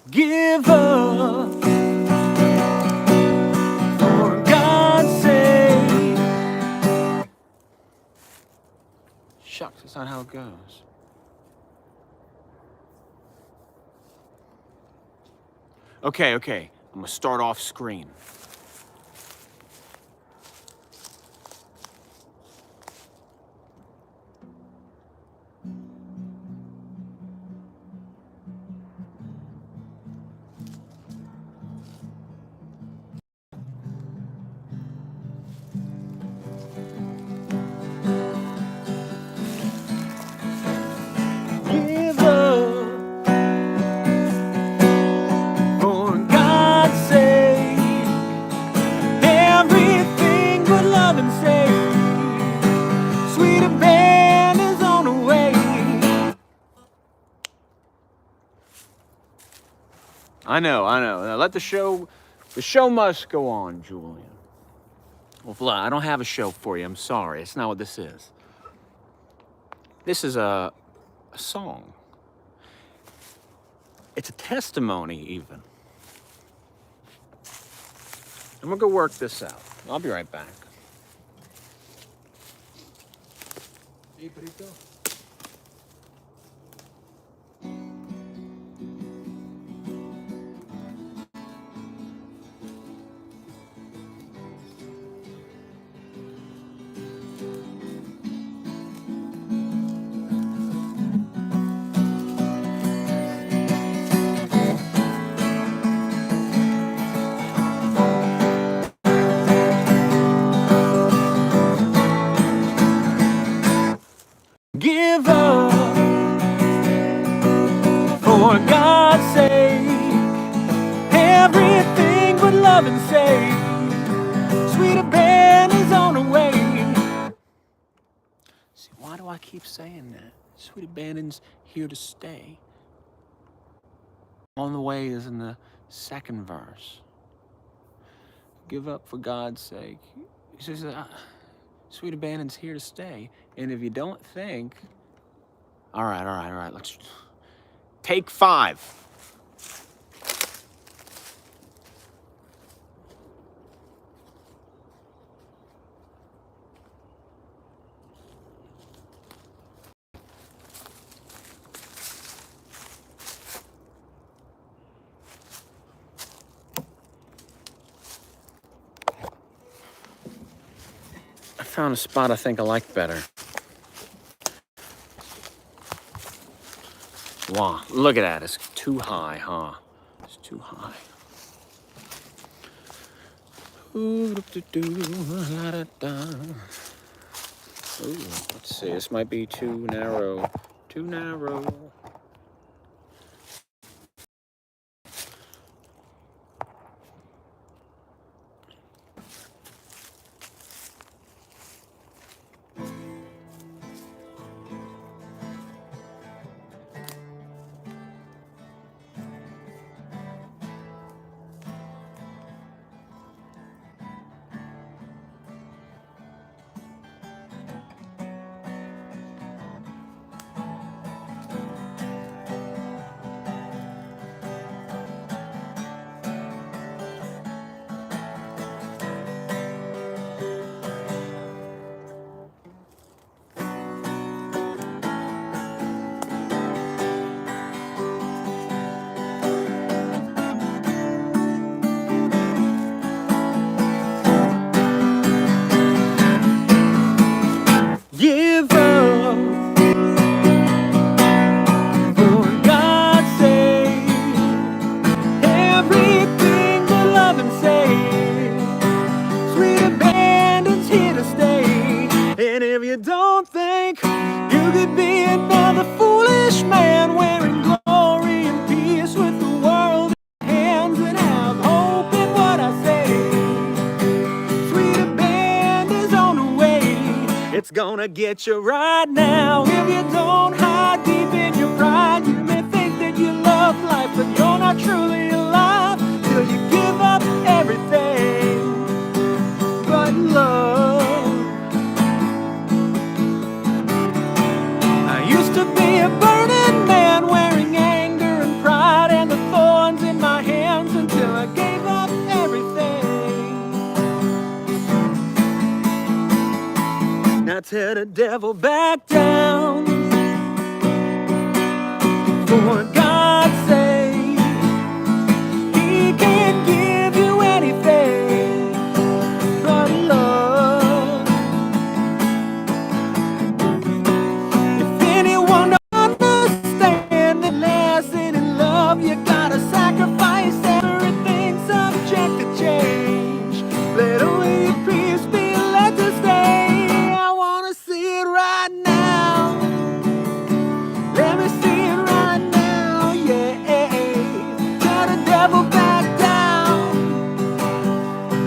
Give up, for God's sake. Shucks, that's not how it goes. Okay, I'm gonna start off screen. Give up, for God's sake. Everything but love and safe. Sweeter band is on the way. I know. Now let the show must go on, Julian. Well, I don't have a show for you. I'm sorry. It's not what this is. This is a song. It's a testimony, even. I'm gonna go work this out. I'll be right back. Hey, Brito. Give up, for God's sake. Everything but love and safe. Sweeter band is on the way. See, why do I keep saying that? Sweet abandon's here to stay. On the way is in the second verse. Give up for God's sake. He says, sweet abandon's here to stay. And if you don't think, all right, let's take 5. I found a spot I think I like better. Wow, look at that. It's too high, huh? It's too high. Ooh, let's see. This might be too narrow. Too narrow. Give up, for God's sake. Everything but love and safe. Sweet abandon's here to stay. And if you don't think you could be another foolish man wearing glory and peace with the world in hands and have hope in what I say, sweet abandon is on the way. It's gonna get you right now. If you don't hide deep in your pride, you may think that you love life, but you're not truly alive till you give up everything but love. I used to be a burning man wearing anger and pride and the thorns tear the devil back down. For God's sake, He can't give you anything but love. If anyone don't understand the lesson in love, you gotta sacrifice everything, subject to change. Let only your peace be let to stay. I wanna see it right now. Let me see it right now, yeah. Tear the devil back down.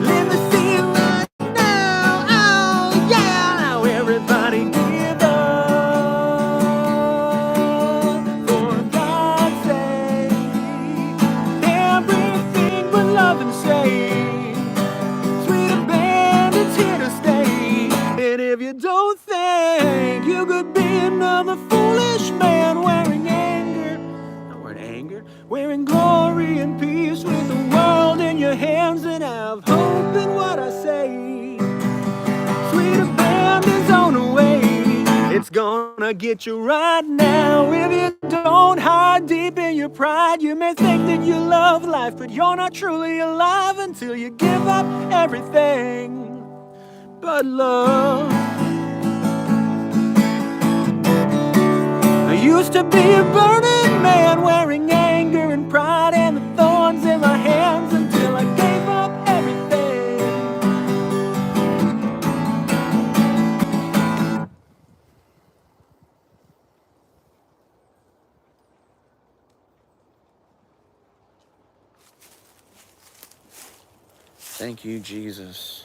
Let me see it right now, oh yeah. Now everybody give up for God's sake. Everything but love and say, sweet abandon's here to stay. And if you don't think you could be another foolish man wearing anger, not wearing anger, wearing glory and peace with the world in your hands, and have hope in what I say. Sweet abandon's on the way. It's gonna get you right now. If you don't hide deep in your pride, you may think that you love life, but you're not truly alive until you give up everything but love. I used to be a burning man wearing anger and pride and the thorns in my hands until I gave up everything. Thank you, Jesus.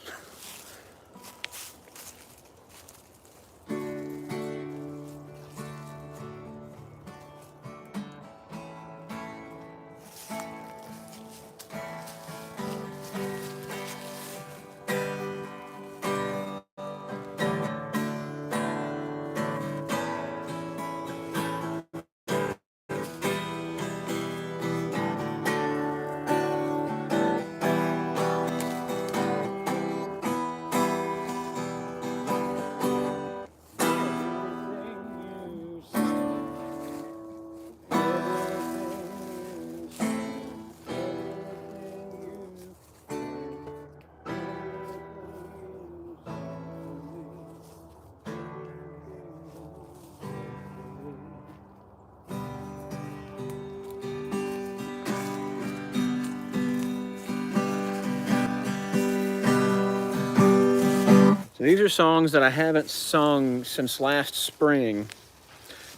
So these are songs that I haven't sung since last spring.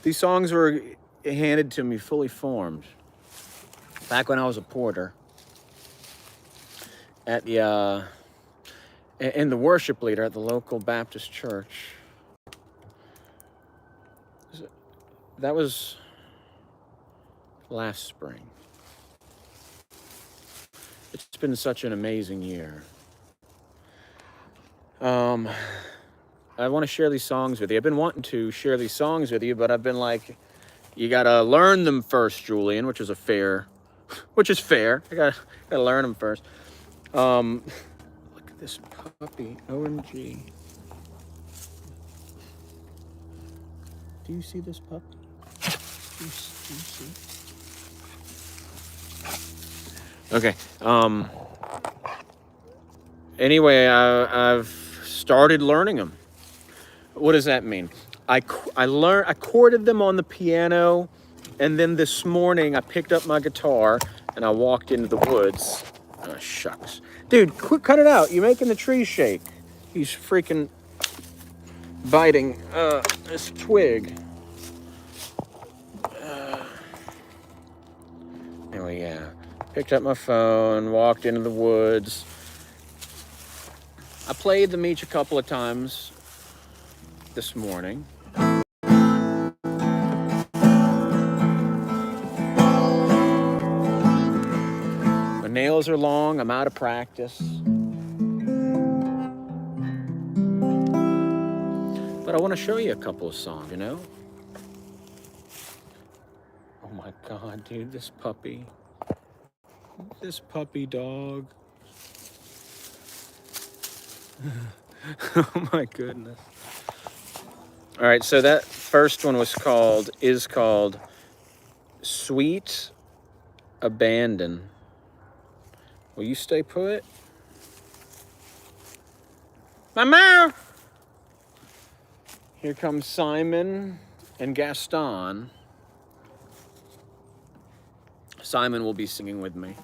These songs were handed to me fully formed back when I was a porter at the and the worship leader at the local Baptist church. That was last spring. It's been such an amazing year. I want to share these songs with you. I've been wanting to share these songs with you, but I've been like, you gotta learn them first, Julian, which is fair. I gotta learn them first. Look at this puppy, OMG. Do you see this puppy? Do you see? Okay. Anyway, I've started learning them. What does that mean? I chorded them on the piano, and then this morning I picked up my guitar and I walked into the woods. Oh, shucks. Dude, cut it out. You're making the trees shake. He's freaking biting this twig. Anyway, yeah. Picked up my phone, walked into the woods. I played them each a couple of times this morning. My nails are long, I'm out of practice. But I want to show you a couple of songs, you know? Oh my God, dude, this puppy dog. Oh my goodness. All right, so that first one is called Sweet Abandon. Will you stay put? Mama! Here comes Simon and Gaston. Simon will be singing with me.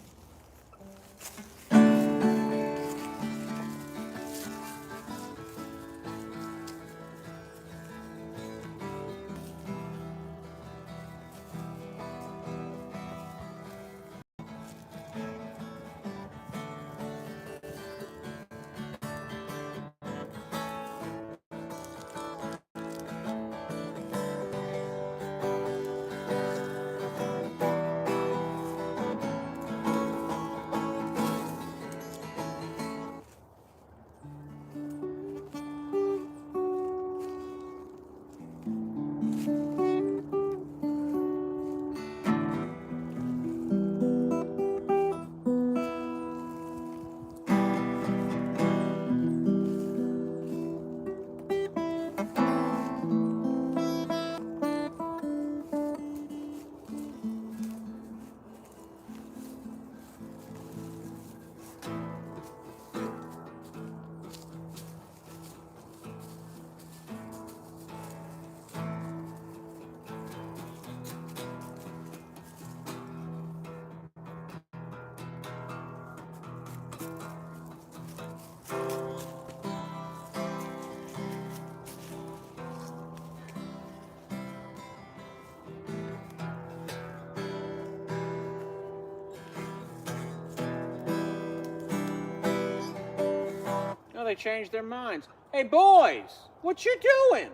Oh, they changed their minds. Hey, boys, what you doing?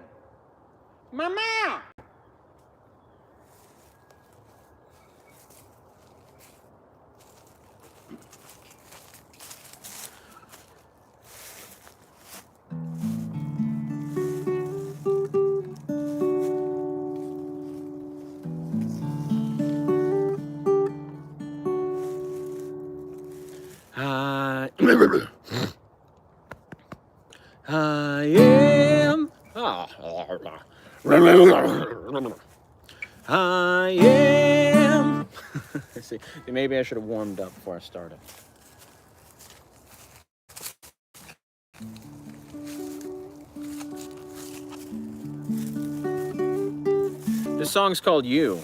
Mama! I am. I am. See, maybe I should have warmed up before I started. This song's called You.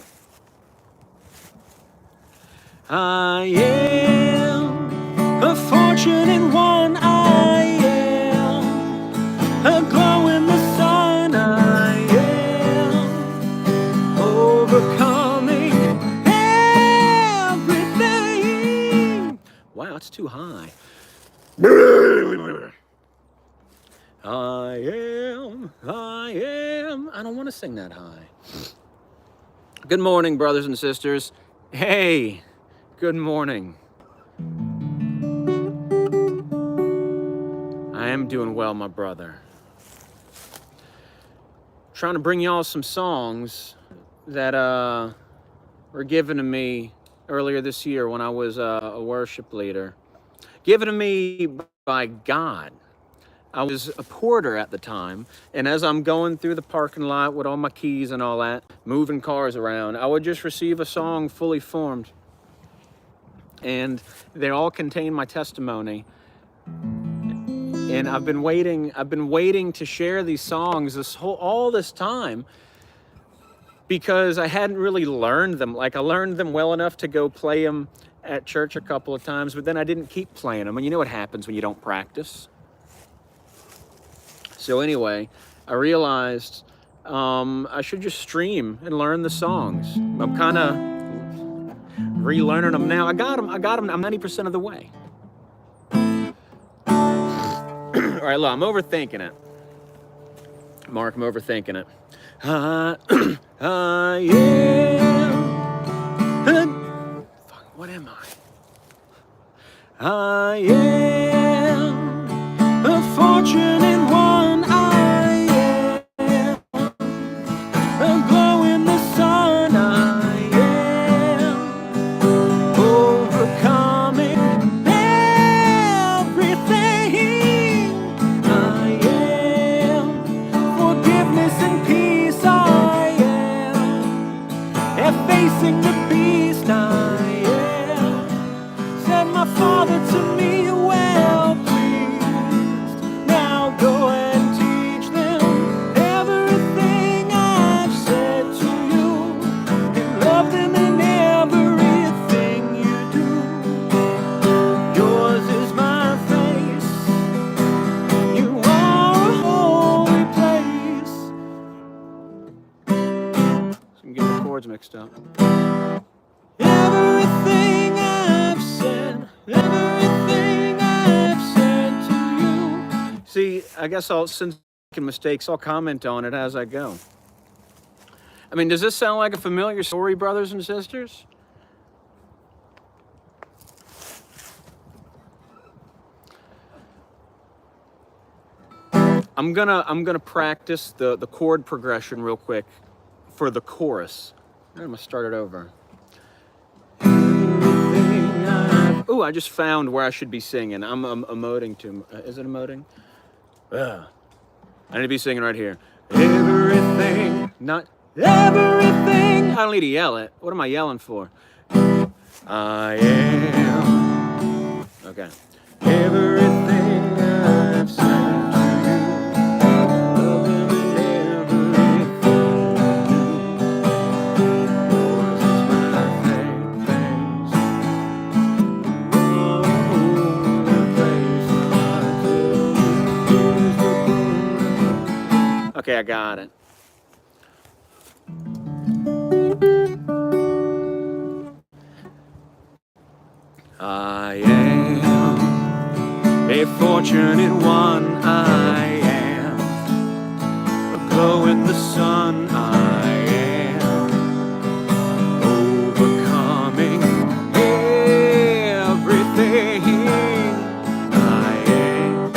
I am a fortunate one. I am a glow in the sun. I am overcoming everything. Wow, it's too high. I am. I don't want to sing that high. Good morning, brothers and sisters. Hey, good morning. I am doing well, my brother. Trying to bring y'all some songs that were given to me earlier this year when I was a worship leader. Given to me by God. I was a porter at the time, and as I'm going through the parking lot with all my keys and all that, moving cars around, I would just receive a song fully formed. And they all contain my testimony. And I've been waiting to share these songs all this time because I hadn't really learned them. Like, I learned them well enough to go play them at church a couple of times, but then I didn't keep playing them. And you know what happens when you don't practice. So anyway, I realized I should just stream and learn the songs. I'm kind of relearning them now. I got them. I'm 90% of the way. All right, look, I'm overthinking it. Mark, I'm overthinking it. I am. Fuck, what am I? I am a fortunate one. I am a glow in the sun. I am overcoming everything. I am forgiveness and peace. I'm getting the chords mixed up. Everything I've said to you. See, I guess since I'm making mistakes, I'll comment on it as I go. I mean, does this sound like a familiar story, brothers and sisters? I'm gonna practice the chord progression real quick for the chorus. I'm gonna start it over. Ooh, I just found where I should be singing. I'm emoting to. Is it emoting? I need to be singing right here. Everything, not everything. I don't need to yell it. What am I yelling for? I am. Okay. Everything I've said. Okay, I got it. I am a fortunate one. I am a glow in the sun. I am overcoming everything. I am.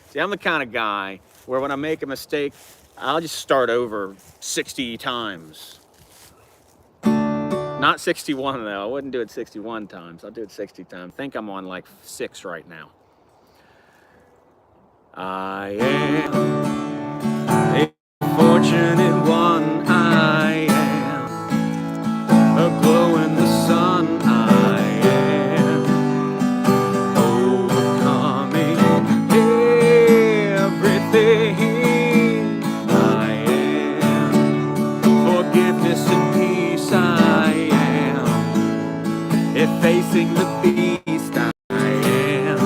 See, I'm the kind of guy where when I make a mistake, I'll just start over 60 times. Not 61 though, I wouldn't do it 61 times, I'll do it 60 times. I think I'm on like 6 right now. I am a fortunate one, I am a glow in the sun, I am overcoming everything, I am forgiveness and peace, I am facing the beast, I am.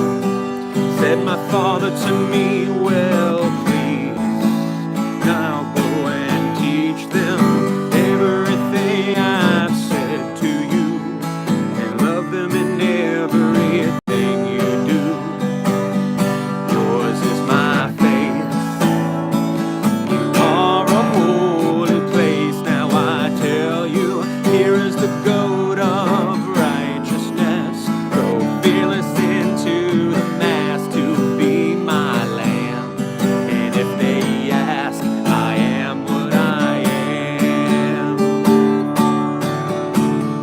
Said my Father to me, well, please, now go and teach them everything I've said to you, and love them in everything you do. Yours is my faith, you are a holy place. Now I tell you, here is the goat of righteousness. Go fearless into the mass to be my lamb. And if they ask, I am what I am.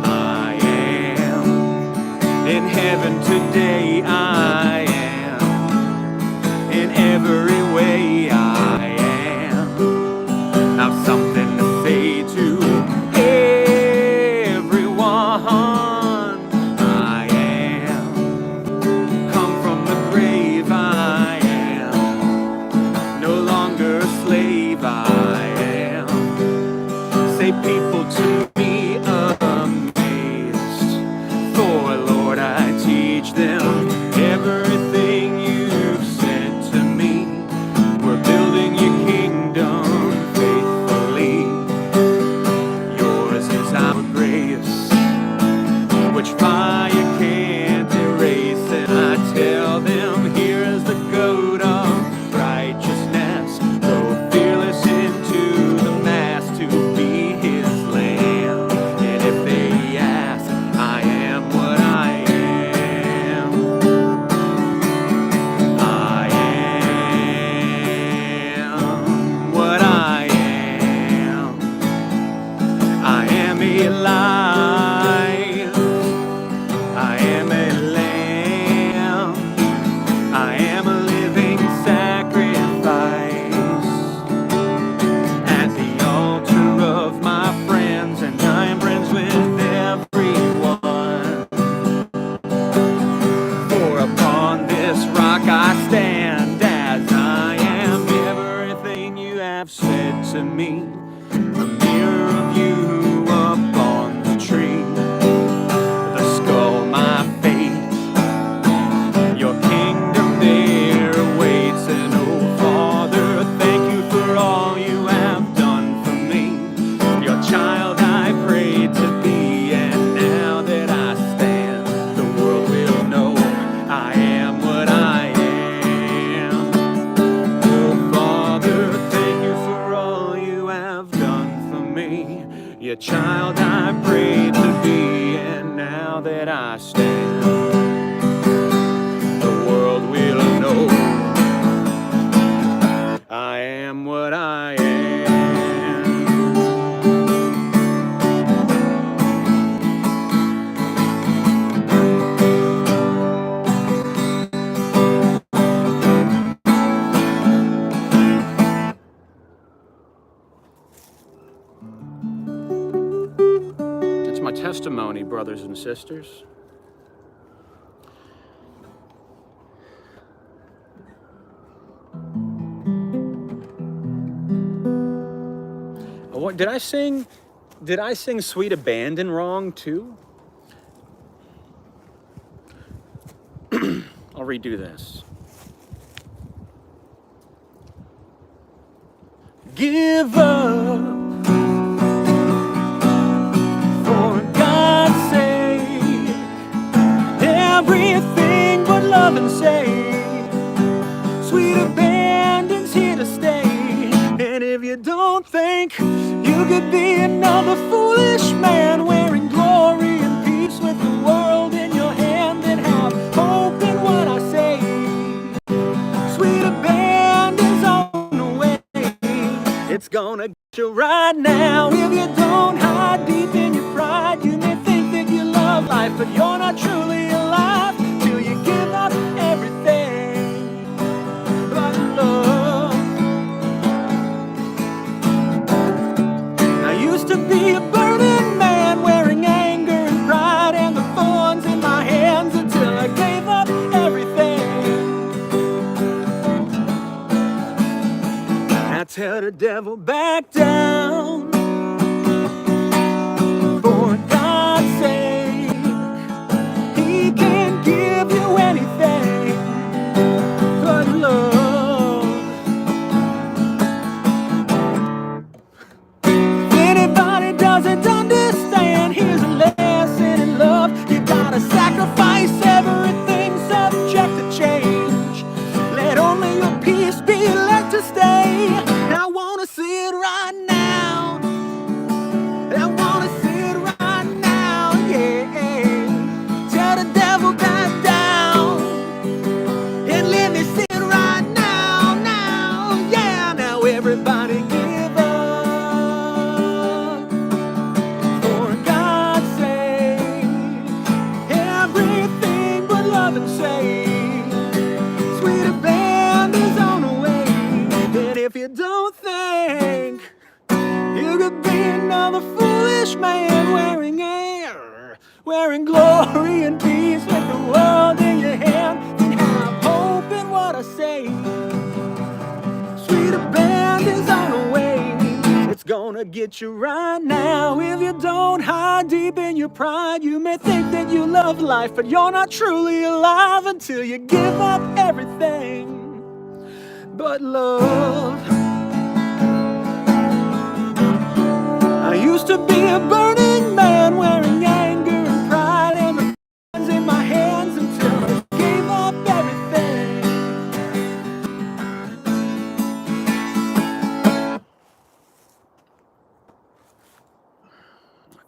I am in heaven today. I am in every way. I am. I've something to say to everyone. I am. Come from the grave. I am. No longer a slave. I am. Say people to me amazed. For Lord, I teach them everything you've said to me. We're building your kingdom faithfully. Yours is our grace, which fire can't erase. And I tell them, here is the goat of righteousness. Go fearless into the mass to be his lamb. And if they ask, I am what I am. I am what I am. I am alive. I am a lamb. I am a living sacrifice at the altar of my friends, and I am friends with everyone. For upon this rock I stand, as I am. Everything you have said to me, a mirror of you upon the tree. The skull, my fate, your kingdom there awaits. And oh Father, thank you for all you have done a child I prayed to be, and now that I stand, the world will know I am what I am. It's my testimony, brothers and sisters. What did I sing? Did I sing Sweet Abandon wrong too? I'll redo this. Give up for God's sake, everything but love and say, sweet abandon's here to stay. And if you don't think you could be another foolish man wearing glory and peace with the world in your hand, then have hope in what I say. Sweet abandon's on the way. It's gonna get you right now. If you don't hide deep in your pride, you may think that you love life, but you're not truly alive till you give up everything but love. I used to be a burning man, wearing anger and pride and the thorns in my hands, until I gave up everything. I tell the devil back down, for God's sake. He can't give you anything but love. If anybody doesn't understand, here's a lesson in love. You gotta sacrifice everything, subject to change. Let only your peace be left to stay. I wanna see it right now. I wanna see it right now, yeah. Tell the devil back down and let me see it right now, yeah. Now everybody give up for God's sake, everything but love and say, sweet abandon's on the way. And if you don't think you could be another foolish man wearing glory and peace with the world in your hand, then have hope in what I say. Sweet abandon's on the way. It's gonna get you right now. If you don't hide deep in your pride, you may think that you love life, but you're not truly alive until you give up everything but love. I used to be a burning man, wearing anger and pride and the thorns in my hands, until I gave up everything.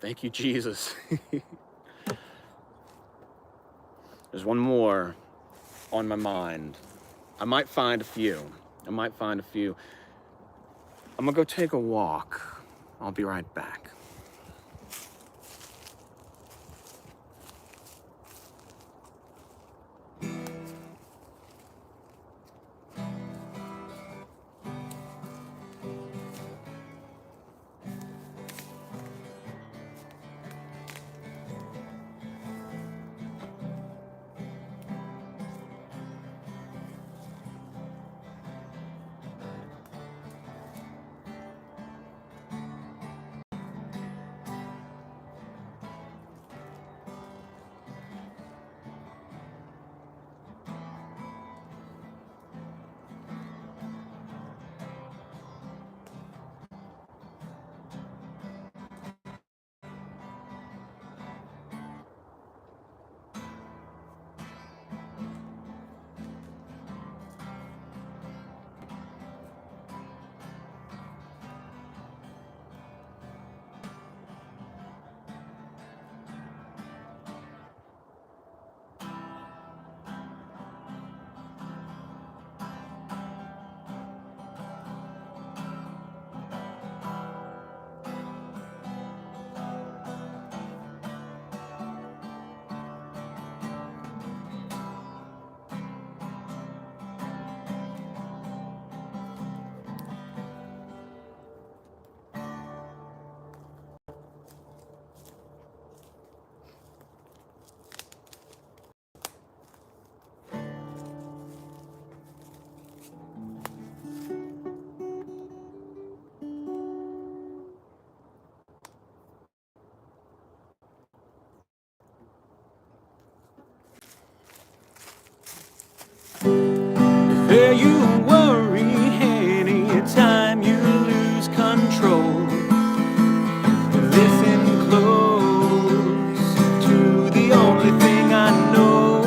Thank you, Jesus. There's one more on my mind. I might find a few. I'm gonna go take a walk. I'll be right back. where you worry anytime you lose control. Listen close to the only thing I know.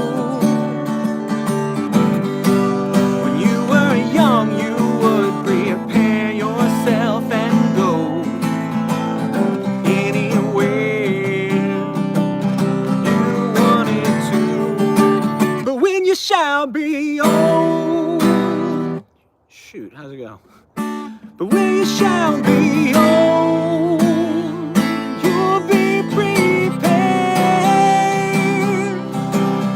When you were young, you would prepare yourself and go anywhere you wanted to. But when you shall be old, shoot, how's it go? But when you shall be old, you'll be prepared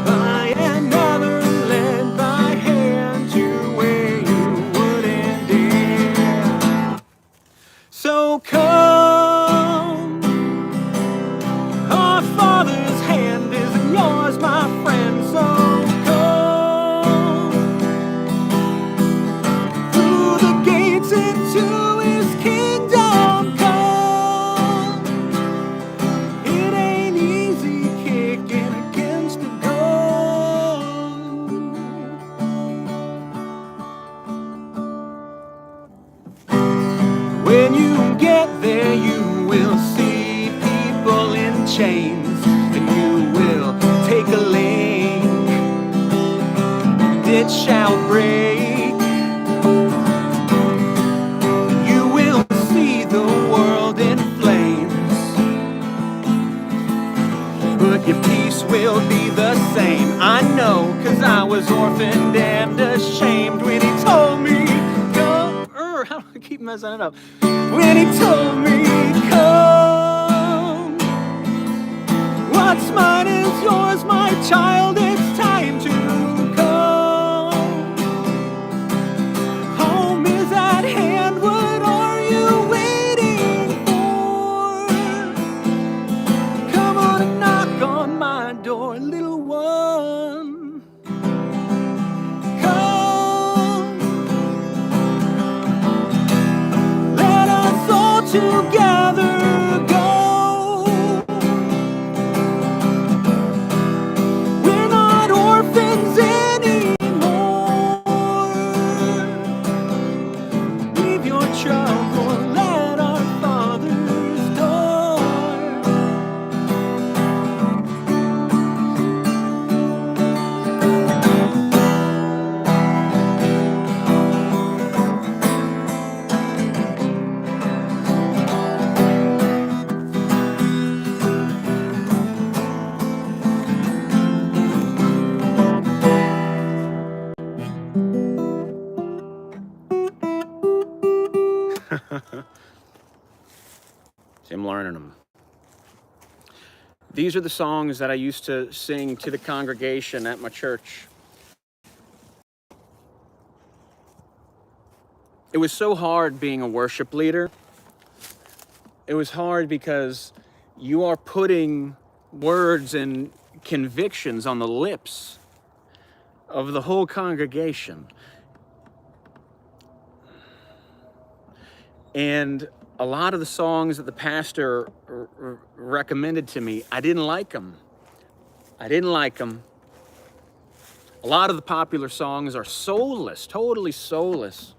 by another, led by hand to where you wouldn't dare. So come, our Father's hand is in yours, my friend. So come through the gates into his kingdom. Come, it ain't easy kicking against the gun. When you get there, you will see people in chains, and you will take a link. It shall break. You will see the world in flames, but your peace will be the same. I know, 'cause I was orphaned and ashamed when he told me, go, how do I keep messing it up? When he told me, come, what's mine is yours, my child, it's time to come. Home is at hand, what are you waiting for? Come on and knock on my door, little one. Come, let us all together go. We're not orphans anymore. Leave your trouble at our Father's door. See, I'm learning them. These are the songs that I used to sing to the congregation at my church. It was so hard being a worship leader. It was hard because you are putting words and convictions on the lips of the whole congregation. And a lot of the songs that the pastor recommended to me, I didn't like them. I didn't like them. A lot of the popular songs are soulless, totally soulless.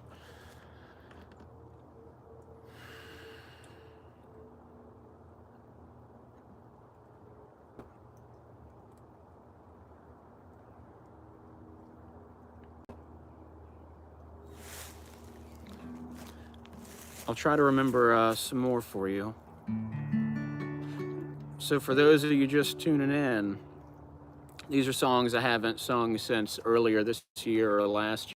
I'll try to remember some more for you. So for those of you just tuning in, these are songs I haven't sung since earlier this year or last year.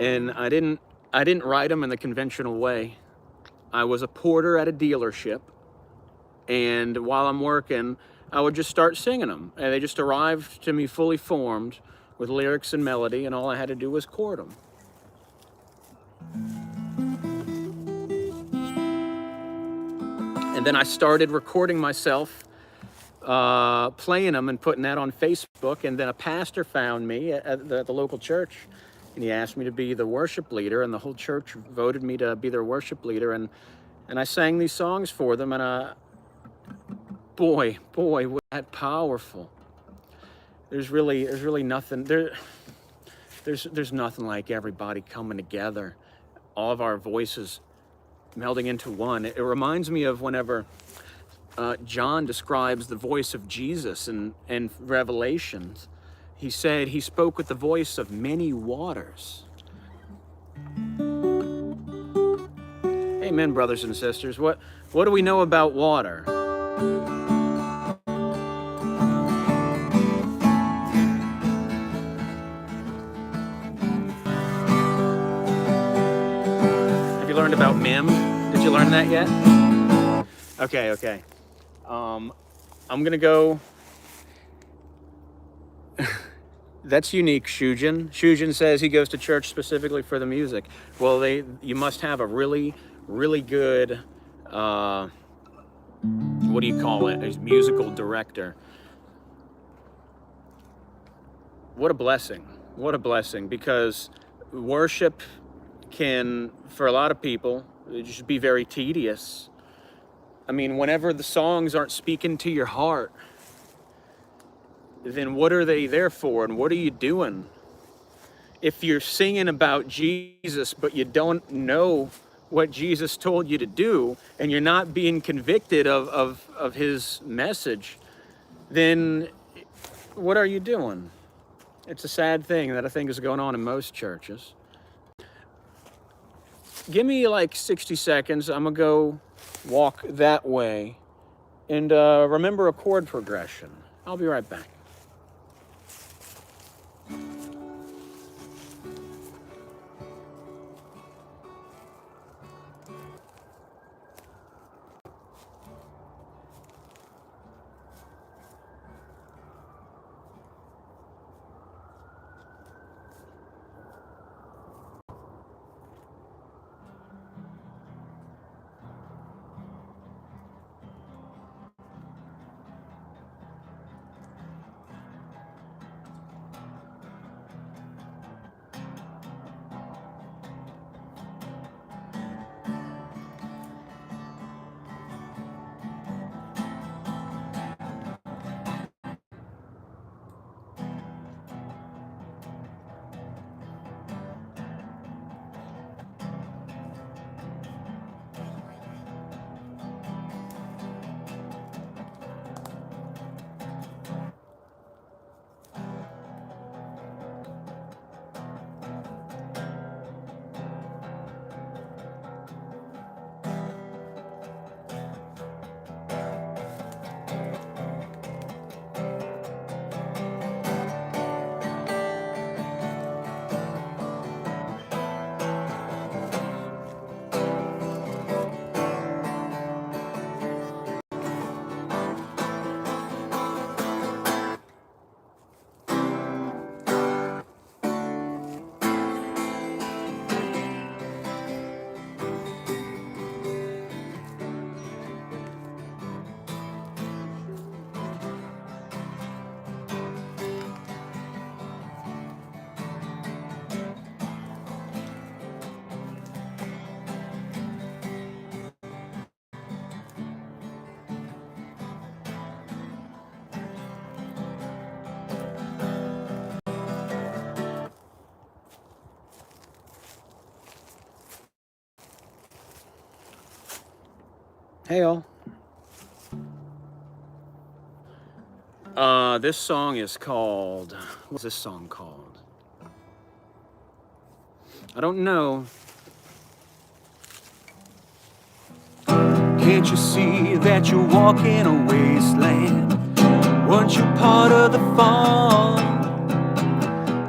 And I didn't write them in the conventional way. I was a porter at a dealership, and while I'm working, I would just start singing them. And they just arrived to me fully formed with lyrics and melody, and all I had to do was chord them. And then I started recording myself playing them and putting that on Facebook. And then a pastor found me at the local church, and he asked me to be the worship leader, and the whole church voted me to be their worship leader. And I sang these songs for them, and boy, was that powerful. There's really nothing there. there's nothing like everybody coming together, all of our voices melding into one. It reminds me of whenever John describes the voice of Jesus in Revelations. He said he spoke with the voice of many waters. Amen, brothers and sisters. What do we know about water? Have you learned about MIM? Did you learn that yet? Okay. I'm gonna go. That's unique, Shujin. Shujin says he goes to church specifically for the music. Well, you must have a really good, what do you call it? A musical director. What a blessing. What a blessing, because worship can, for a lot of people, just be very tedious. I mean, whenever the songs aren't speaking to your heart, then what are they there for, and what are you doing? If you're singing about Jesus, but you don't know what Jesus told you to do, and you're not being convicted of his message, then what are you doing? It's a sad thing that I think is going on in most churches. Give me like 60 seconds. I'm gonna go walk that way and remember a chord progression. I'll be right back. Hey all. This song is called, what's this song called? I don't know. Can't you see that you're walking a wasteland? Once you're part of the fun.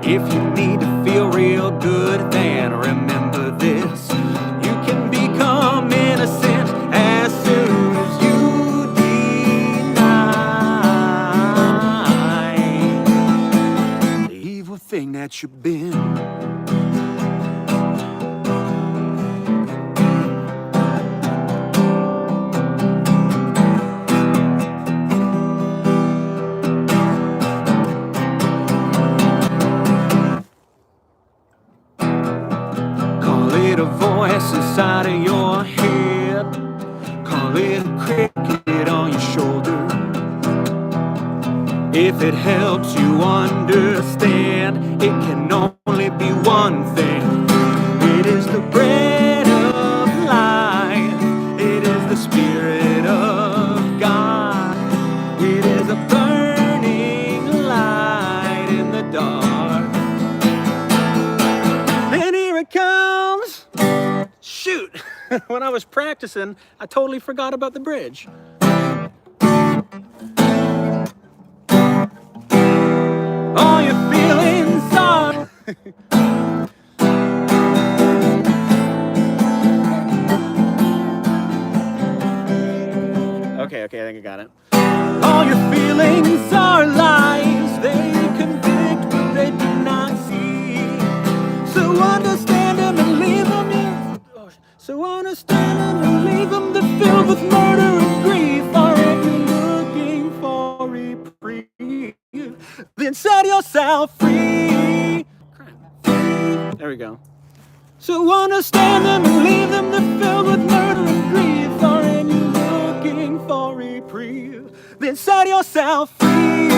If you need to feel real good, then remember this. You can become innocent as soon as you deny the evil thing that you've been. Inside of your head, call it a cricket on your shoulder. If it helps you understand, it can only shoot, when I was practicing, I totally forgot about the bridge. All your feelings are Okay, I think I got it. All your feelings are lies. They convict what they do not see. So understand them and leave them in. So understand them and leave them to fill with murder and grief. Or if you're looking for reprieve, then set yourself free. There we go. So understand them and leave them to fill with murder and grief. Or if you're looking for reprieve, then set yourself free.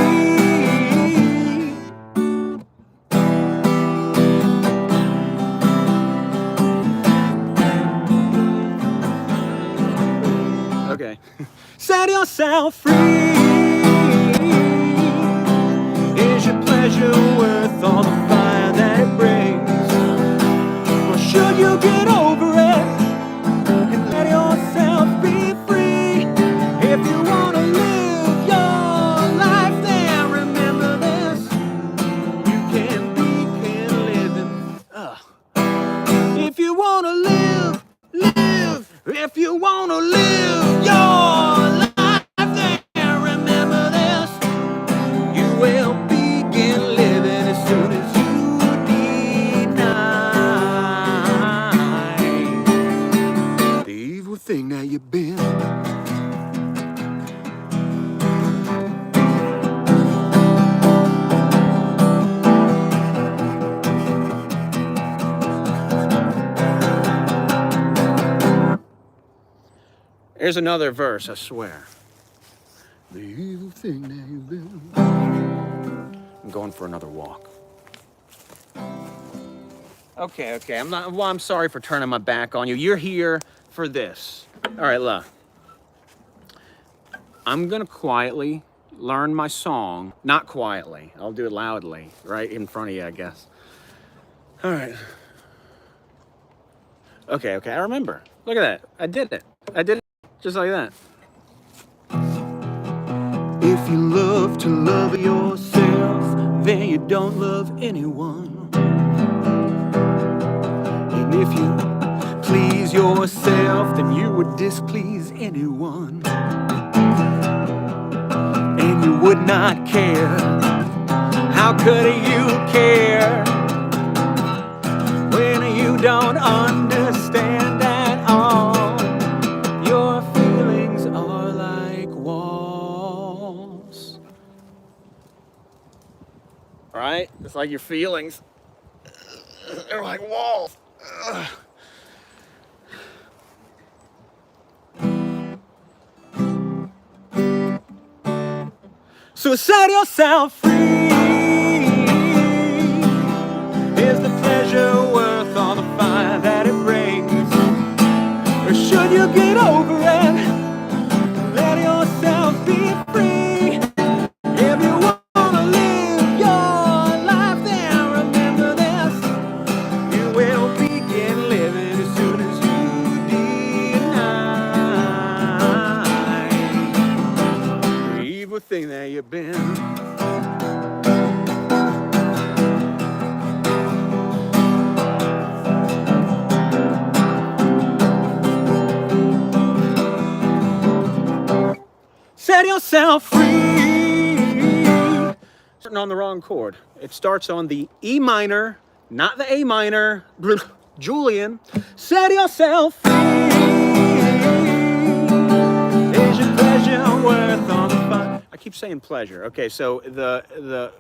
Okay. Set yourself free. Is your pleasure worth all the fire that it brings? Or should you get over it and let yourself be free? If you want to live your life, then remember this: you can begin living. If you want to live, live. If you want to live your life, then remember this: you will begin living as soon as you deny the evil thing that you've been. Here's another verse, I swear. The evil thing that you've been. I'm going for another walk. Okay. I'm sorry for turning my back on you. You're here for this. All right, look. I'm gonna quietly learn my song. Not quietly. I'll do it loudly, right in front of you, I guess. All right. Okay. I remember. Look at that. I did it. Just like that. If you love to love yourself, then you don't love anyone. And if you please yourself, then you would displease anyone. And you would not care. How could you care when you don't understand at all? Your feelings are like walls. Right? It's like your feelings. They're like walls. So set yourself free. Is the pleasure worth all the fire that it brings? Or should you get over it and let yourself be free? If you want to live your life, then remember this: you will begin living as soon as you deny the evil thing that you've been. Set yourself free. Starting on the wrong chord. It starts on the E minor, not the A minor. Julian. Set yourself free. Is your pleasure worth all the fun? I keep saying pleasure. Okay, so the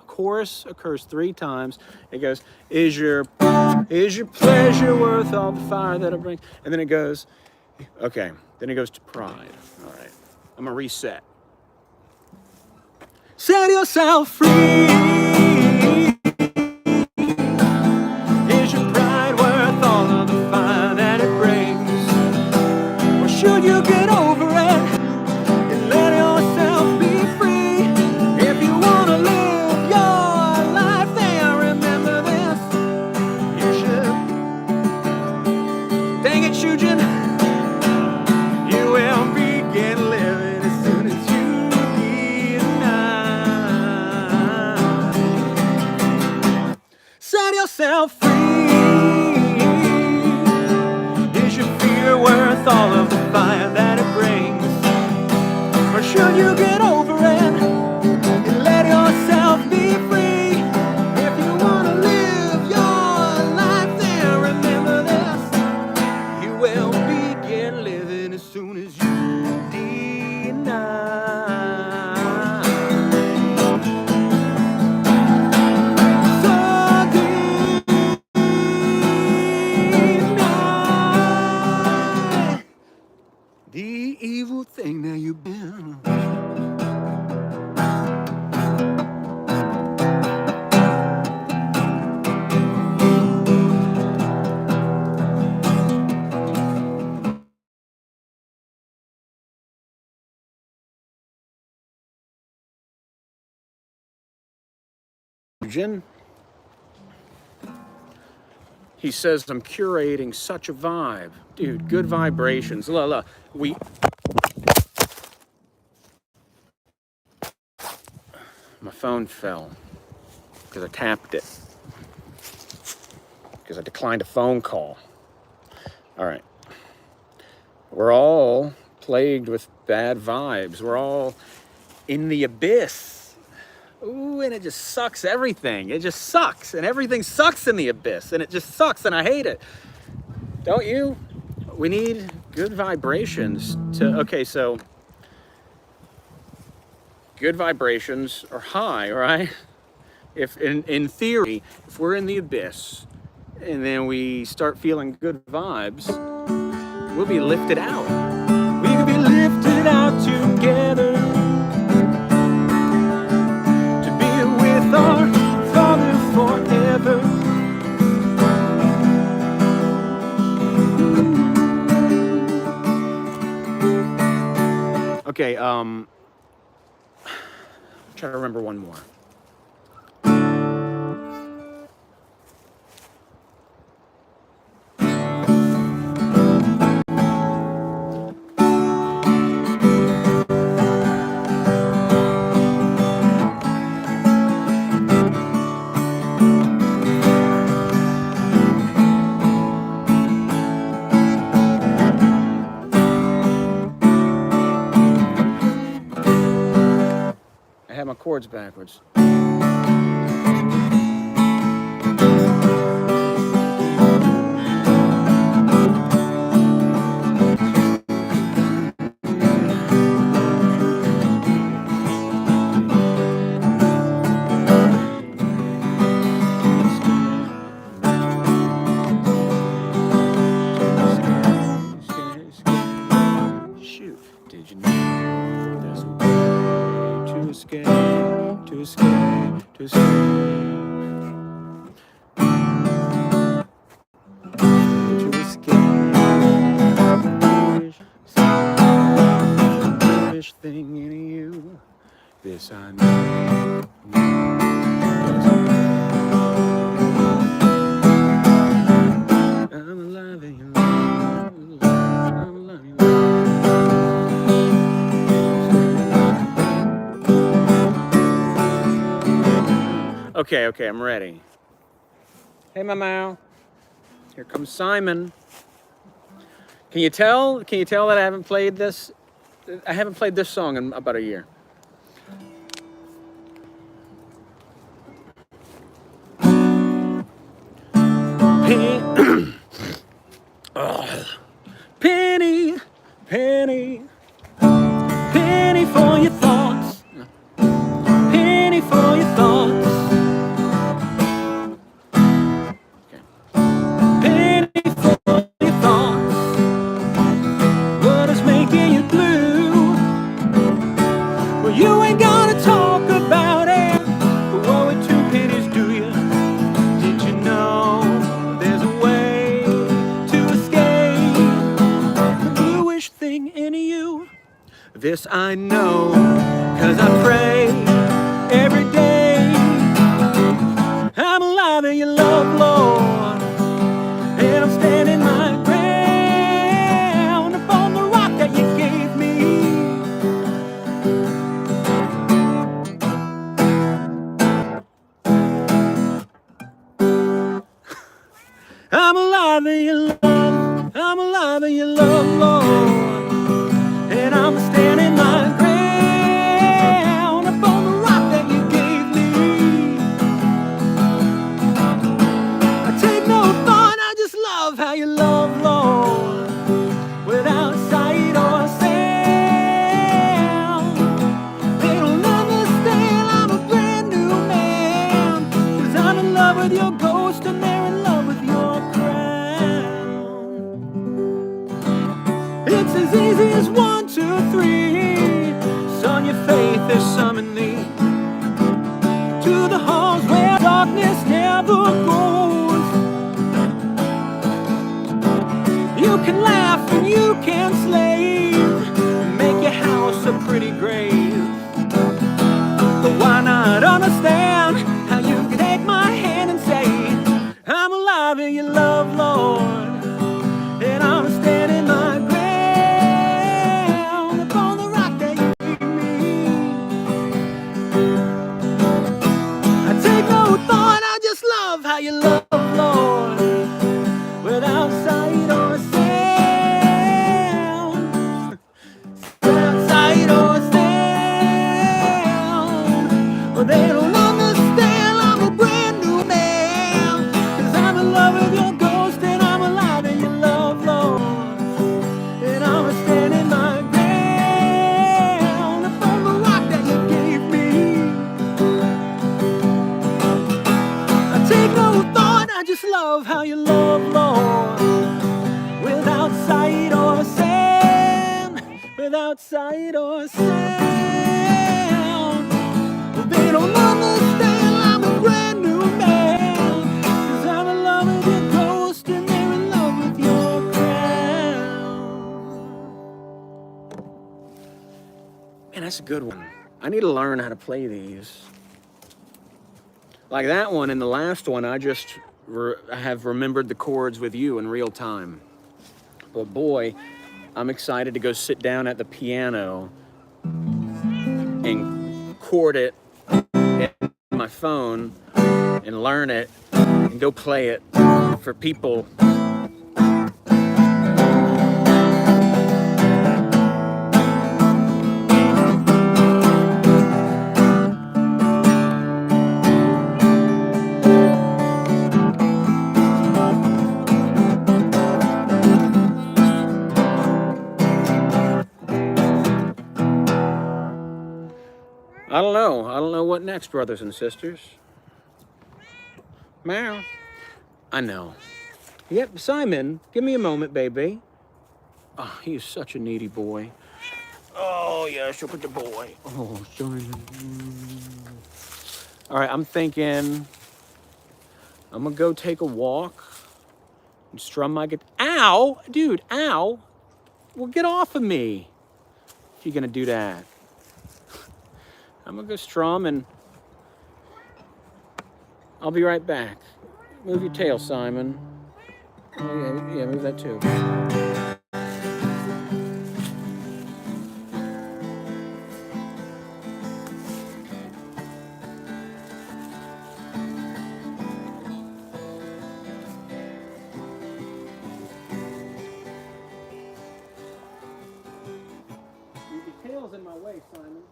chorus occurs 3 times. It goes, is your pleasure worth all the fire that it brings? And then it goes, okay, then it goes to pride. All right. I'm gonna reset. Set yourself free. Is your pride worth all of the fire that it brings? Or should you get over it and let yourself be free? If you wanna live your life, then remember this: you should nitrogen. You will begin living as soon as you realize. Set yourself free. Is your fear worth all of the fire that it brings? Or should you get over it and let yourself be free? If you want to live your life, then remember this: you will begin living as soon as you deny. So deny the evil thing that you've been. He says, I'm curating such a vibe. Dude, good vibrations. Look, my phone fell because I tapped it. Because I declined a phone call. All right. We're all plagued with bad vibes. We're all in the abyss. Ooh, and it just sucks everything. It just sucks. And everything sucks in the abyss. And it just sucks and I hate it. Don't you? We need good vibrations to, okay, so good vibrations are high, right? If in theory, if we're in the abyss and then we start feeling good vibes, we'll be lifted out. We could be lifted out together. Our Father forever. Okay, try to remember one more. I have my chords backwards. Shoot, did you know there's a way to escape, to escape, to escape, to escape the foolish thing in you? This I know. I'm alive in your love. I'm alive in your love. Okay, I'm ready. Hey, Mama. Here comes Simon. Can you tell that I haven't played this? I haven't played this song in about a year. Penny, penny, penny for your thoughts. Penny for your thoughts. Okay. Penny for your thoughts. What is making you blue? Well, you ain't gonna talk about it. But what would 2 pennies do you? Did you know there's a way to escape the bluish thing in you? This I know, 'cause I pray every day. I'm alive in your love, Lord, and I'm standing my ground. having your love, Lord, and I'm standing my ground upon the rock that you gave me. I take no thought, I just love how you love, Lord, without sight or sound. They don't understand I'm a brand new man, 'cause I'm in love with your ghost and they're in love with your crown. It's as easy as 1, 2, 3. Son, your faith has summoned me to the halls where darkness never goes. You can laugh and you can slave, make your house a pretty grave. But why not understand how you can take my hand and say, I'm alive in your love, Lord, and I'm standing my ground upon the rock that you gave me. I take no thought, I just love how you love, Lord, without sight or sound. Without sight or sound. Well, they don't understand I'm a brand new man, 'cause I'm in love with your ghost and I'm alive in your love, Lord, and I'm standing my ground upon the rock that you gave me. I take no thought, I just love how you love, Lord, without sight or sound, without sight or sound. Well, they don't understand I'm a brand new man, 'cause I'm in love with your ghost and they're in love with your crown. Man, that's a good one. I need to learn how to play these. Like that one and the last one, I just have remembered the chords with you in real time. But boy, I'm excited to go sit down at the piano and chord it in my phone and learn it and go play it for people. I don't know what next, brothers and sisters. Meow. I know. Yep, Simon, give me a moment, baby. Oh, he is such a needy boy. Oh, yes, look at the boy. Oh, Simon. All right, I'm thinking I'm gonna go take a walk and strum my guitar. Ow, dude, ow. Well, get off of me if you're gonna do that. I'm gonna go strum and I'll be right back. Move your tail, Simon. Oh, yeah, move that too. Your tail's in my way, Simon.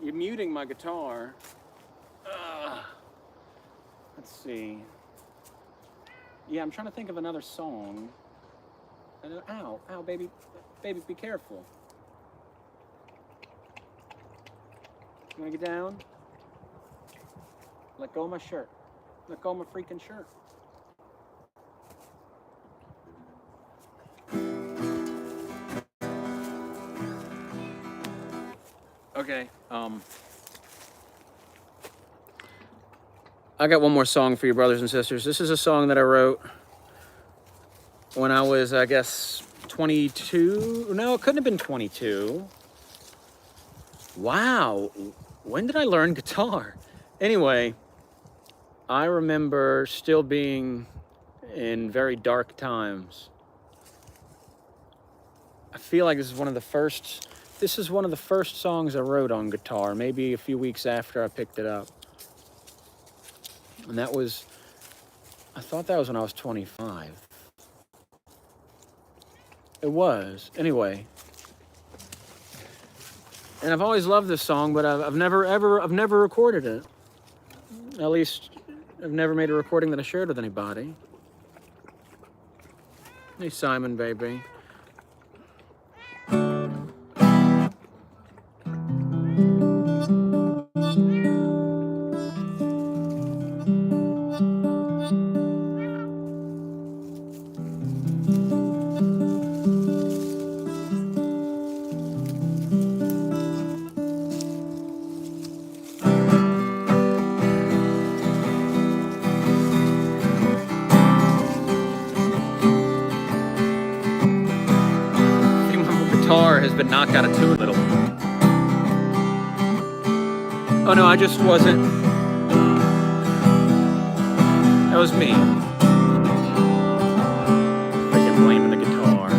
You're muting my guitar. Let's see. Yeah, I'm trying to think of another song. Ow, baby, be careful. You wanna get down? Let go of my shirt. Let go of my freaking shirt. Okay, I got one more song for you, brothers and sisters. This is a song that I wrote when I was, I guess, 22. No, it couldn't have been 22. Wow, when did I learn guitar? Anyway, I remember still being in very dark times. I feel like this is one of the first This is one of the first songs I wrote on guitar, maybe a few weeks after I picked it up. And that was, I thought that was when I was 25. It was, anyway. And I've always loved this song, but I've never recorded it. At least, I've never made a recording that I shared with anybody. Hey, Simon, baby. Has been knocked out of tune a little. Oh no, I just wasn't. That was me. Freaking blaming the guitar.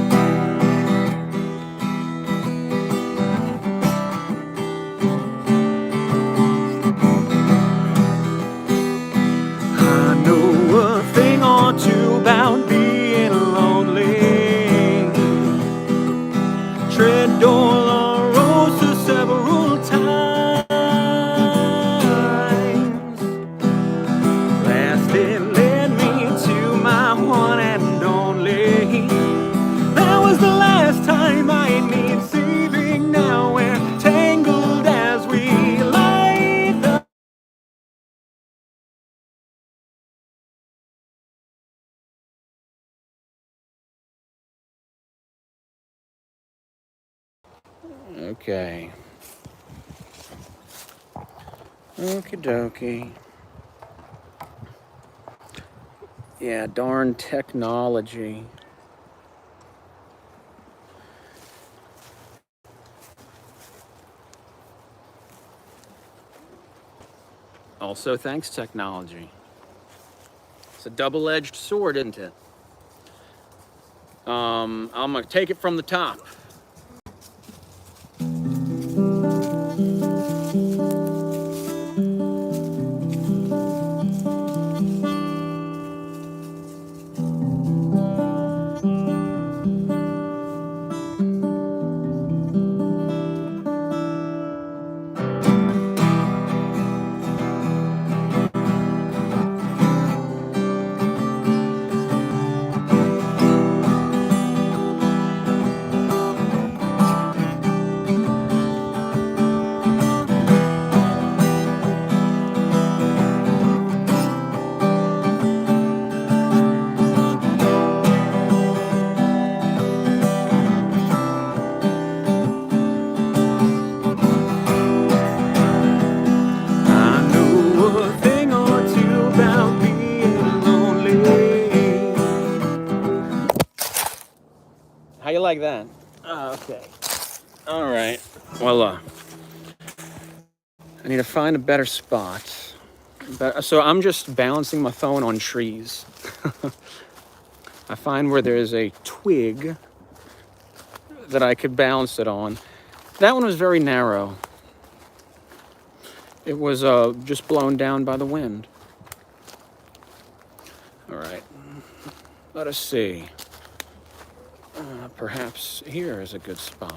I know a thing or two about being lonely. Tread Dolorosa several times. Last it led me to my one and only. That was the last time I need saving. Now we're tangled as we light the. Okay. Okie dokie. Yeah, darn technology. Also, thanks, technology. It's a double-edged sword, isn't it? I'm gonna take it from the top. How you like that? Okay. All right. Well, I need to find a better spot. So I'm just balancing my phone on trees. I find where there's a twig that I could balance it on. That one was very narrow. It was just blown down by the wind. All right. Let us see. Perhaps here is a good spot.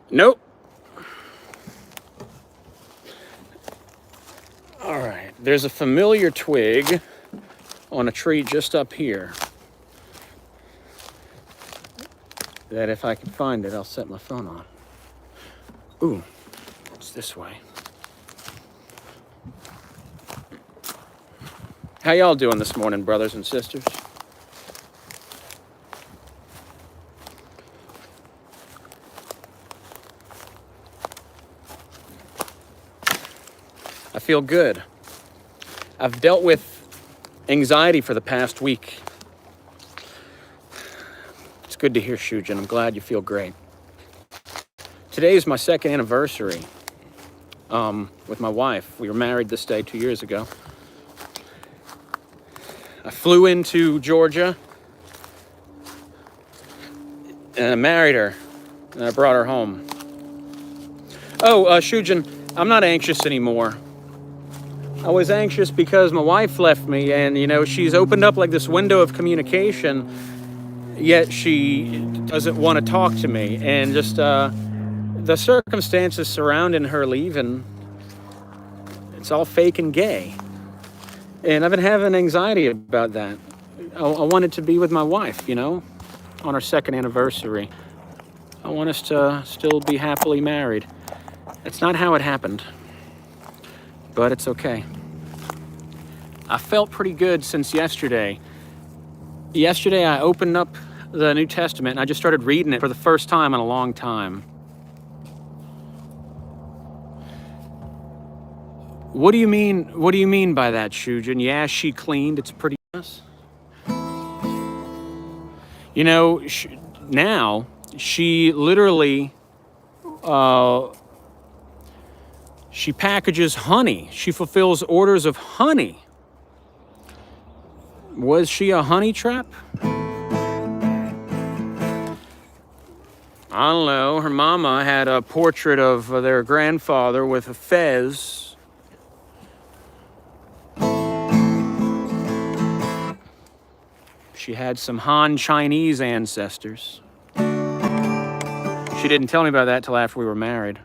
Nope. All right. There's a familiar twig on a tree just up here that if I can find it, I'll set my phone on. Ooh, it's this way. How y'all doing this morning, brothers and sisters? I feel good. I've dealt with anxiety for the past week. It's good to hear, Shujin. I'm glad you feel great. Today is my second anniversary with my wife. We were married this day 2 years ago. I flew into Georgia and I married her and I brought her home. Oh, Shujin, I'm not anxious anymore. I was anxious because my wife left me, and you know, she's opened up like this window of communication, yet she doesn't want to talk to me, and just the circumstances surrounding her leaving, it's all fake and gay. And I've been having anxiety about that. I wanted to be with my wife, you know, on our second anniversary. I want us to still be happily married. It's not how it happened, but it's okay. I felt pretty good since yesterday. Yesterday I opened up the New Testament and I just started reading it for the first time in a long time. What do you mean? What do you mean by that, Shujin? Yeah, she cleaned. It's pretty mess. You know, now she literally she packages honey. She fulfills orders of honey. Was she a honey trap? I don't know. Her mama had a portrait of their grandfather with a fez. She had some Han Chinese ancestors. She didn't tell me about that till after we were married.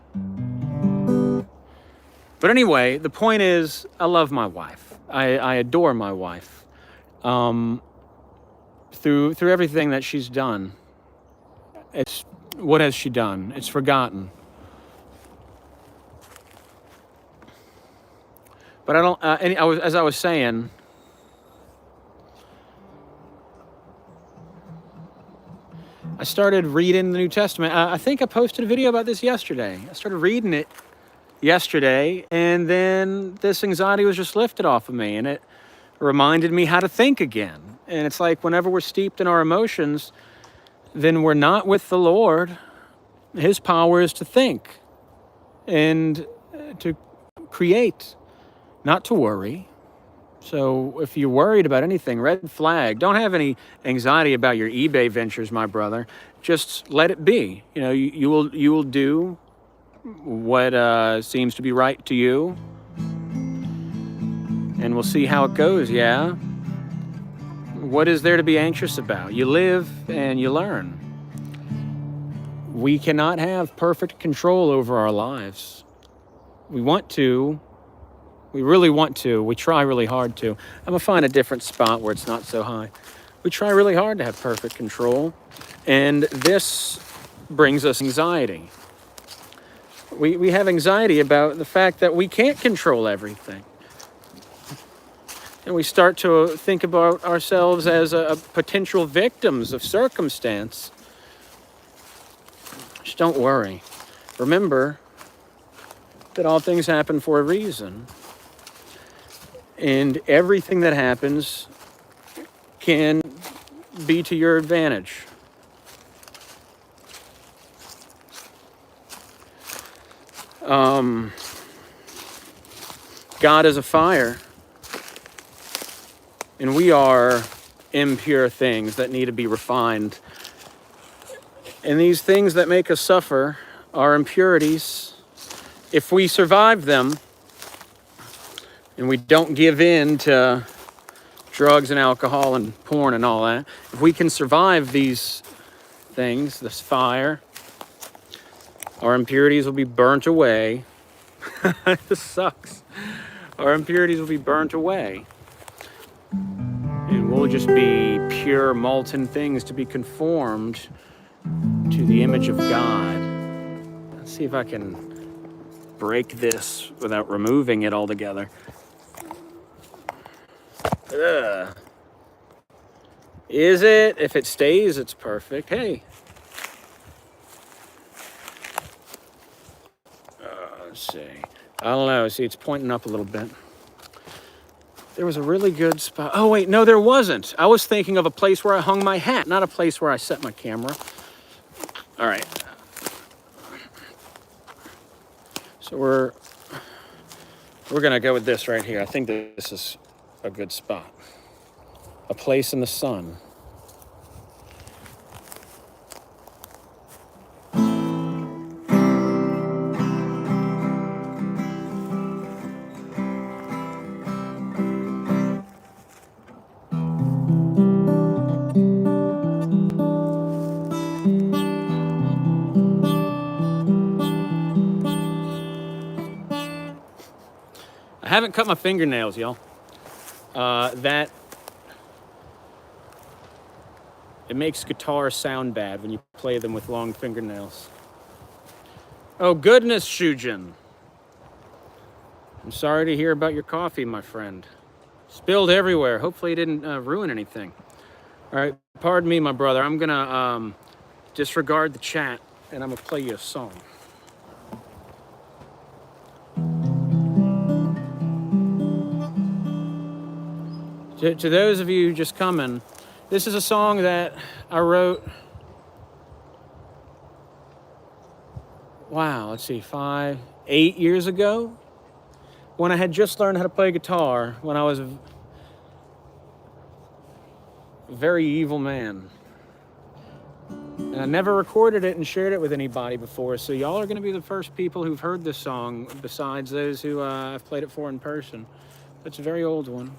But anyway, the point is, I love my wife. I adore my wife. Through everything that she's done. What has she done? It's forgotten. But I don't. As I was saying, I started reading the New Testament. I think I posted a video about this yesterday. I started reading it yesterday, and then this anxiety was just lifted off of me, and it reminded me how to think again. And it's like whenever we're steeped in our emotions, then we're not with the Lord. His power is to think and to create, not to worry. So if you're worried about anything, red flag. Don't have any anxiety about your eBay ventures, my brother. Just let it be. You know, you will do what seems to be right to you, and we'll see how it goes. Yeah. What is there to be anxious about? You live and you learn. We cannot have perfect control over our lives. We want to. We really want to. We try really hard to. I'm going to find a different spot where it's not so high. We try really hard to have perfect control. And this brings us anxiety. We have anxiety about the fact that we can't control everything. And we start to think about ourselves as potential victims of circumstance. Just don't worry. Remember that all things happen for a reason. And everything that happens can be to your advantage. God is a fire, and we are impure things that need to be refined. And these things that make us suffer are impurities. If we survive them, and we don't give in to drugs and alcohol and porn and all that, if we can survive these things, this fire, our impurities will be burnt away. This sucks. Our impurities will be burnt away. And we'll just be pure molten things to be conformed to the image of God. Let's see if I can break this without removing it altogether. Ugh. Is it? If it stays, it's perfect. Hey. Let's see. I don't know. See, it's pointing up a little bit. There was a really good spot. Oh, wait. No, there wasn't. I was thinking of a place where I hung my hat, not a place where I set my camera. All right. So we're gonna go with this right here. I think this is a good spot. A place in the sun. I haven't cut my fingernails, y'all. That it makes guitars sound bad when you play them with long fingernails. Oh goodness, Shujin. I'm sorry to hear about your coffee, my friend. Spilled everywhere. Hopefully it didn't ruin anything. All right, pardon me, my brother. I'm gonna disregard the chat and I'm gonna play you a song. To those of you just coming, this is a song that I wrote, wow, let's see, 8 years ago, when I had just learned how to play guitar, when I was a very evil man. And I never recorded it and shared it with anybody before, so y'all are gonna be the first people who've heard this song, besides those who I've played it for in person. It's a very old one.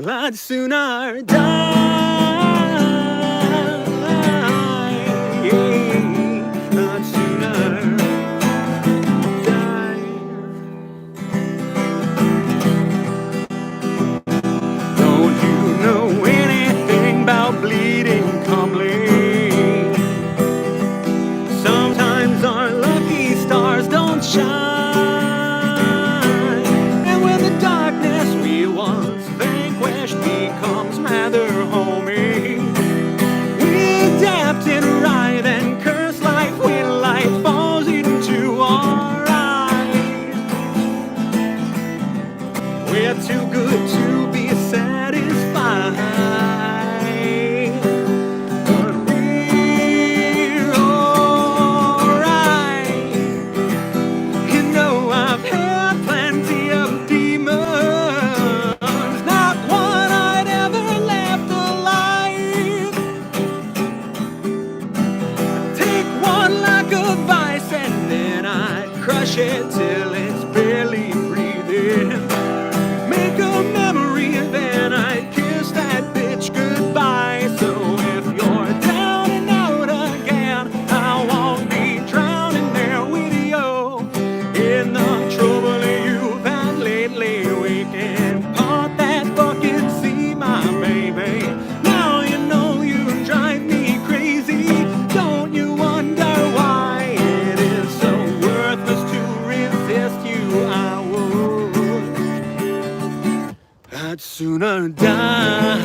I'd sooner die, I'd sooner die. Don't you know anything about bleeding comely? Sometimes our lucky stars don't shine, and when the darkness we once vanquished becomes rather home. sooner die,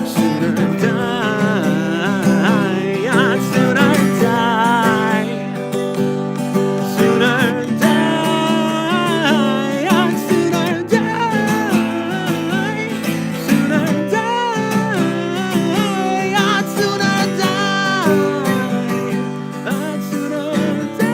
sooner die, I'd sooner die, sooner die, I'd sooner die, sooner die, I'd sooner die, I'd sooner die.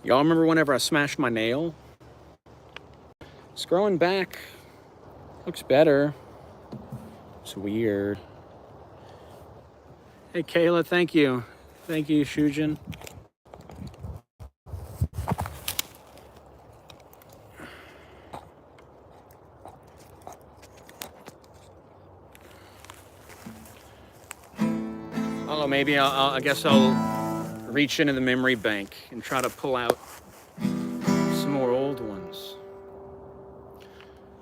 Y'all remember whenever I smashed my nail? It's growing back. Looks better. It's weird. Hey, Kayla, thank you. Thank you, Shujin. I don't know, maybe I guess I'll reach into the memory bank and try to pull out some more old ones.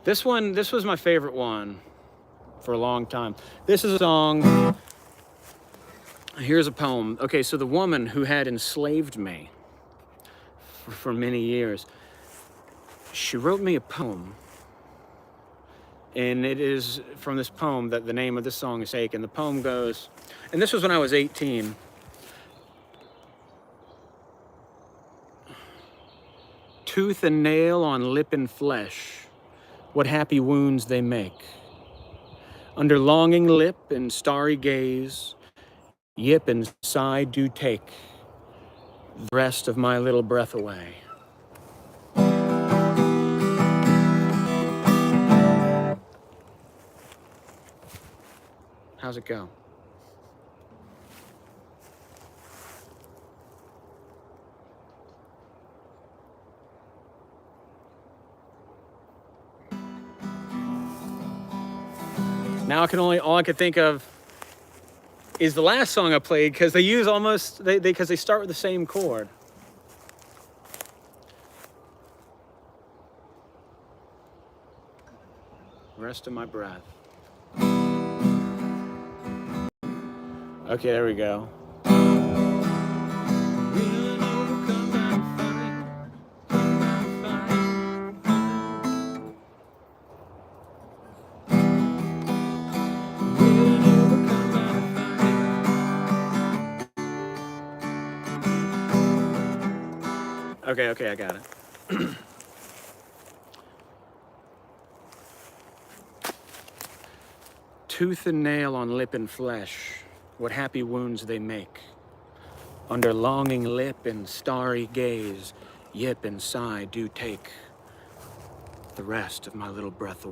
This was my favorite one for a long time. This is a song. Here's a poem. Okay, so the woman who had enslaved me for many years, she wrote me a poem. And it is from this poem that the name of this song is taken. The poem goes, and this was when I was 18. Tooth and nail on lip and flesh, what happy wounds they make. Under longing lip and starry gaze, yip and sigh do take the rest of my little breath away. How's it go? Now all I could think of is the last song I played, because they use almost, because they start with the same chord. Rest of my breath. Okay, there we go. Okay, I got it. Tooth and nail on lip and flesh, what happy wounds they make. Under longing lip and starry gaze, yip and sigh do take the rest of my little breath away.